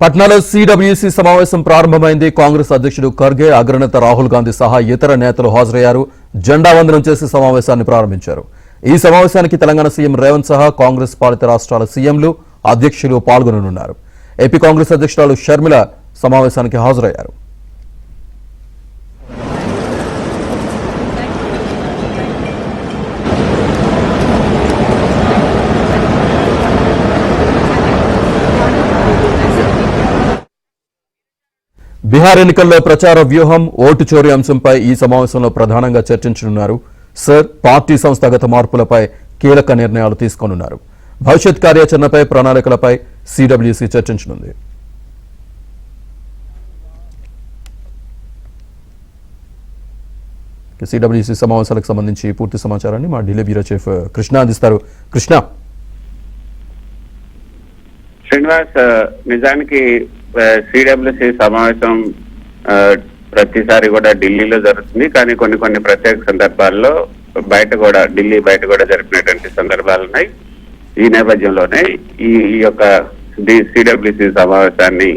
పట్నాలో CWC సమావేశం ప్రారంభమైంది. కాంగ్రెస్ అధ్యక్షుడు ఖర్గే, అగ్రనేత రాహుల్ గాంధీ సహా ఇతర నేతలు హాజరయ్యారు. జెండా వందనం చేసి సమావేశాన్ని ప్రారంభించారు. ఈ సమావేశానికి తెలంగాణ సీఎం రేవంత్ సహా కాంగ్రెస్ పాలిత రాష్ట్రాల సీఎంలు, అధ్యక్షులు పాల్గొననున్నారు. ఏపీ కాంగ్రెస్ అధ్యక్షురాలు షర్మిల సమావేశానికి హాజరయ్యారు. బీహార్ ఎన్నికల్లో ప్రచార వ్యూహం, ఓటు చోరీ అంశంపై ఈ సమావేశంలో ప్రధానంగా చర్చించనున్నారు. పార్టీ సంస్థాగత మార్పులపై కీలక నిర్ణయాలు తీసుకోనున్నారు. భవిష్యత్ కార్యాచరణపై, ప్రణాళికలపై సిడబ్ల్యూసీ చర్చించనుంది. సిడబ్ల్యూసీ సమావేశాలకు సంబంధించి పూర్తి సమాచారాన్ని మా ఢిల్లీ బ్యూరో చీఫ్ కృష్ణ అందిస్తారు. కృష్ణ, శ్రీనివాస్, నిజానికి సిడబ్ల్యూసీ సమావేశం ప్రతిసారి కూడా ఢిల్లీలో జరుగుతుంది. కానీ కొన్ని ప్రత్యేక సందర్భాల్లో ఢిల్లీ బయట కూడా జరిపినటువంటి సందర్భాలు ఉన్నాయి. ఈ నేపథ్యంలోనే ఈ యొక్క సిడబ్ల్యూసీ సమావేశాన్ని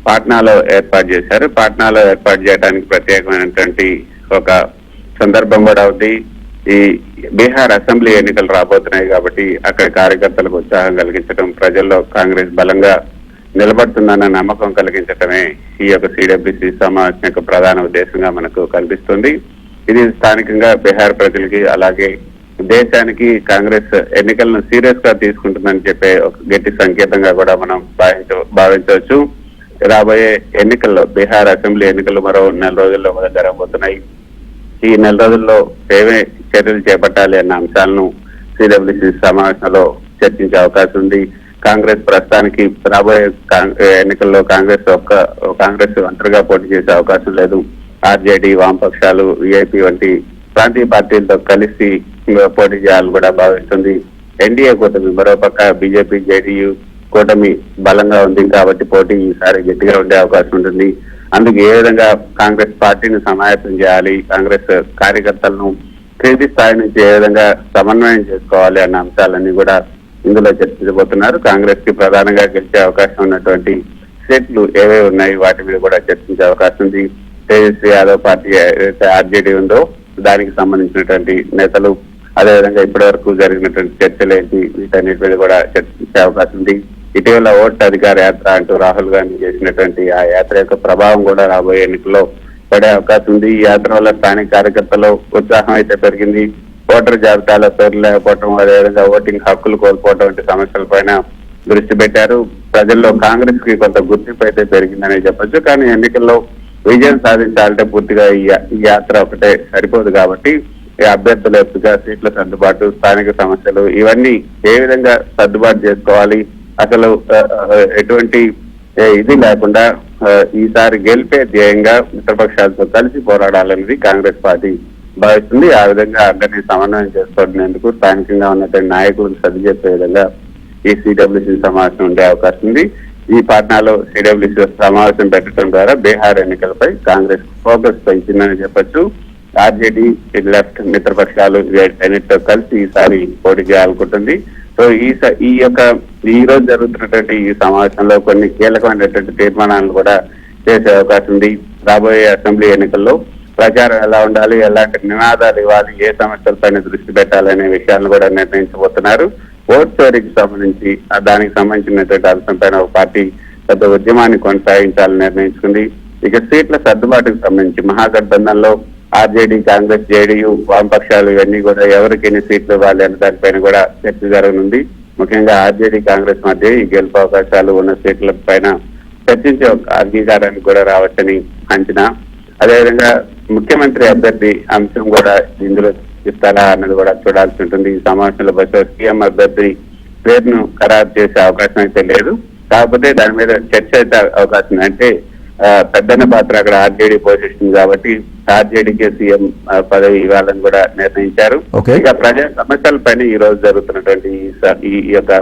పాట్నాలో ఏర్పాటు చేశారు. పాట్నాలో ఏర్పాటు చేయడానికి ప్రత్యేకమైనటువంటి ఒక సందర్భం కూడా ఉంది. ఈ బీహార్ అసెంబ్లీ ఎన్నికలు రాబోతున్నాయి కాబట్టి అక్కడ కార్యకర్తలకు ఉత్సాహం కలిగించడం, ప్రజల్లో కాంగ్రెస్ బలంగా నిలబడుతుందన్న నమ్మకం కలిగించడమే ఈ యొక్క సిడబ్ల్యూసీ సమావేశం యొక్క ప్రధాన ఉద్దేశంగా మనకు కనిపిస్తుంది. ఇది స్థానికంగా బీహార్ ప్రజలకి, అలాగే దేశానికి కాంగ్రెస్ ఎన్నికలను సీరియస్ గా తీసుకుంటుందని చెప్పే ఒక గట్టి సంకేతంగా కూడా మనం భావించవచ్చు. రాబోయే ఎన్నికల్లో, బీహార్ అసెంబ్లీ ఎన్నికలు మరో 4 రోజుల్లో జరగబోతున్నాయి. ఈ 4 రోజుల్లో ఏమే చర్యలు చేపట్టాలి అన్న అంశాలను సిడబ్ల్యూసీ సమావేశంలో చర్చించే అవకాశం ఉంది. కాంగ్రెస్ ప్రస్తుతానికి రాబోయే ఎన్నికల్లో కాంగ్రెస్ ఒంటరిగా పోటీ చేసే అవకాశం లేదు. ఆర్జేడీ, వామపక్షాలు, విఐపి వంటి ప్రాంతీయ పార్టీలతో కలిసి పోటీ చేయాలని కూడా భావిస్తుంది. ఎన్డీఏ కూటమి, మరోపక్క బీజేపీ, జేడీయూ కూటమి బలంగా ఉంది కాబట్టి పోటీ ఈసారి గట్టిగా ఉండే అవకాశం ఉంటుంది. అందుకు ఏ విధంగా కాంగ్రెస్ పార్టీని సమాయత్తం చేయాలి, కాంగ్రెస్ కార్యకర్తలను క్రింది స్థాయి నుంచి ఏ విధంగా సమన్వయం చేసుకోవాలి అన్న అంశాలన్నీ కూడా ఇందులో చర్చించబోతున్నారు. కాంగ్రెస్ కి ప్రధానంగా గెలిచే అవకాశం ఉన్నటువంటి సీట్లు ఏవే ఉన్నాయి వాటి మీద కూడా చర్చించే అవకాశం ఉంది. తేజస్వి యాదవ్ పార్టీ ఏదైతే ఆర్జేడీ ఉందో దానికి సంబంధించినటువంటి నేతలు, అదేవిధంగా ఇప్పటి వరకు జరిగినటువంటి చర్చలు ఏంటి, వీటన్నిటి మీద కూడా చర్చించే అవకాశం ఉంది. ఇటీవల ఓట్ అధికార యాత్ర అంటూ రాహుల్ గాంధీ చేసినటువంటి ఆ యాత్ర యొక్క ప్రభావం కూడా రాబోయే ఎన్నికల్లో పడే అవకాశం ఉంది. ఈ యాత్ర వల్ల స్థానిక కార్యకర్తలు ఉత్సాహం అయితే పెరిగింది. ఓటర్ జాబితాలో పేర్లు లేకపోవడం, అదేవిధంగా ఓటింగ్ హక్కులు కోల్పోవడం వంటి సమస్యలపైన దృష్టి పెట్టారు. ప్రజల్లో కాంగ్రెస్ కి కొంత గుర్తింపు అయితే పెరిగిందని చెప్పొచ్చు. కానీ ఎన్నికల్లో విజయం సాధించాలంటే పూర్తిగా ఈ యాత్ర ఒకటే సరిపోదు కాబట్టి అభ్యర్థుల ఎంపిక, సీట్ల సర్దుబాటు, స్థానిక సమస్యలు ఇవన్నీ ఏ విధంగా సర్దుబాటు చేసుకోవాలి, అసలు ఎటువంటి ఇది లేకుండా ఈసారి గెలిపే ధ్యేయంగా మిత్రపక్షాలతో కలిసి పోరాడాలనేది కాంగ్రెస్ పార్టీ భావిస్తుంది. ఆ విధంగా అందరినీ సమన్వయం చేసుకునేందుకు స్థానికంగా ఉన్నటువంటి నాయకులను సర్ది చెప్పే విధంగా ఈ సిడబ్ల్యూసీ సమావేశం ఉండే అవకాశం ఉంది. ఈ పాట్నాలో సిడబ్ల్యూసీ సమావేశం పెట్టడం ద్వారా బీహార్ ఎన్నికలపై కాంగ్రెస్ ఫోకస్ పెంచిందని చెప్పొచ్చు. ఆర్జేడీ, లెఫ్ట్ మిత్రపక్షాలు అన్నిటితో కలిసి ఈసారి పోటీ చేయాలనుకుంటుంది. సో ఈ రోజు జరుగుతున్నటువంటి ఈ సమావేశంలో కొన్ని కీలకమైనటువంటి తీర్మానాలను కూడా చేసే అవకాశం ఉంది. రాబోయే అసెంబ్లీ ఎన్నికల్లో ప్రచారం ఎలా ఉండాలి, ఎలాంటి నినాదాలు ఇవ్వాలి, ఏ సమస్యలపైన దృష్టి పెట్టాలనే విషయాలను కూడా నిర్ణయించబోతున్నారు. ఓట్ చోరీకి సంబంధించి దానికి సంబంధించినటువంటి అంశంపైన ఒక పార్టీ పెద్ద ఉద్యమాన్ని కొనసాగించాలని నిర్ణయించుకుంది. ఇక సీట్ల సర్దుబాటుకు సంబంధించి మహాగఠబంధన్లో ఆర్జేడీ, కాంగ్రెస్, జేడీయూ, వామపక్షాలు ఇవన్నీ కూడా ఎవరికి ఎన్ని సీట్లు ఇవ్వాలి అనే దానిపైన కూడా చర్చ జరగనుంది. ముఖ్యంగా ఆర్జేడీ, కాంగ్రెస్ మధ్య ఈ గెలుపు అవకాశాలు ఉన్న సీట్ల పైన చర్చించే అంగీకారానికి కూడా రావచ్చని అంచనా. అదేవిధంగా ముఖ్యమంత్రి అభ్యర్థి అంశం కూడా ఇందులో ఇస్తారా అన్నది కూడా చూడాల్సి ఉంటుంది. ఈ సమావేశంలో బస్సు సీఎం అభ్యర్థి పేరును ఖరారు చేసే అవకాశం అయితే లేదు. కాకపోతే దాని మీద చర్చ అయితే అవకాశం అంటే పెద్దన్న పాత్ర అక్కడ ఆర్జేడీ పోషిస్తుంది కాబట్టి ఆర్జేడీకే సీఎం పదవి ఇవ్వాలని కూడా నిర్ణయించారు. ఇక ప్రజా సమస్యలపైన ఈ రోజు జరుగుతున్నటువంటి ఈ యొక్క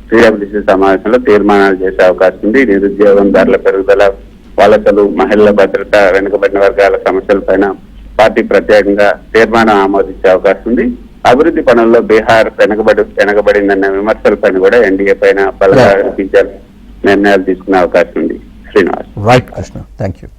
సిడబ్ల్యూసీ సమావేశంలో తీర్మానాలు చేసే అవకాశం ఉంది. నిరుద్యోగం, ధరల పెరుగుదల, వలసలు, మహిళల భద్రత, వెనుకబడిన వర్గాల సమస్యలపైన పార్టీ ప్రత్యేకంగా తీర్మానం ఆమోదించే అవకాశం ఉంది. అభివృద్ధి పనుల్లో బీహార్ వెనకబడిందన్న విమర్శలపైన కూడా ఎన్డీఏ పైన బలంగా కనిపించారు. నిర్ణయాలు తీసుకునే అవకాశం ఉంది. Srinivas. Right Krishna, thank you.